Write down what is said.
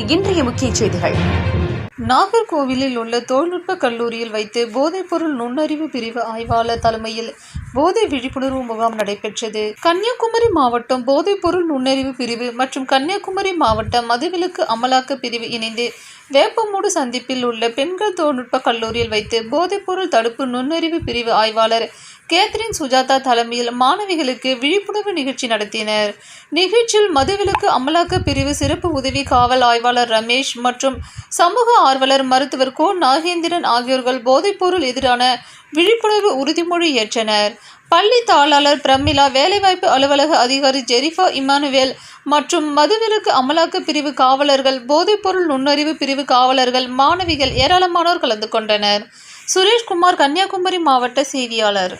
தமிழரின் இன்றைய முக்கிய செய்திகள். நாகர்கோவிலில் உள்ள தொழில்நுட்ப கல்லூரியில் வைத்து போதைப்பொருள் நுண்ணறிவு பிரிவு ஆய்வாளர் தலைமையில் போதை விழிப்புணர்வு முகாம் நடைபெற்றது. கன்னியாகுமரி மாவட்டம் போதைப்பொருள் நுண்ணறிவு பிரிவு மற்றும் கன்னியாகுமரி மாவட்ட மதுவிலக்கு அமலாக்க பிரிவு இணைந்து வேப்பமூடு சந்திப்பில் உள்ள பெண்கள் தொழில்நுட்ப கல்லூரியில் வைத்து போதைப்பொருள் தடுப்பு நுண்ணறிவு பிரிவு ஆய்வாளர் கேத்ரின் சுஜாதா தலைமையில் மாணவிகளுக்கு விழிப்புணர்வு நிகழ்ச்சி நடத்தினர். நிகழ்ச்சியில் மதுவிலக்கு அமலாக்க பிரிவு சிறப்பு உதவி காவல் ஆய்வாளர் ரமேஷ் மற்றும் சமூக ஆர்வலர் மருத்துவர் கோ நாகேந்திரன் ஆகியோர்கள் போதைப்பொருள் எதிரான விழிப்புணர்வு உறுதிமொழி ஏற்றனர். பள்ளி தாளாளர் பிரமிளா, வேலைவாய்ப்பு அலுவலக அதிகாரி ஜெரிஃபா இமானுவேல் மற்றும் மதுவிலக்கு அமலாக்க பிரிவு காவலர்கள், போதைப்பொருள் நுண்ணறிவு பிரிவு காவலர்கள், மாணவிகள் ஏராளமானோர் கலந்து கொண்டனர். சுரேஷ்குமார், கன்னியாகுமரி மாவட்ட செய்தியாளர்.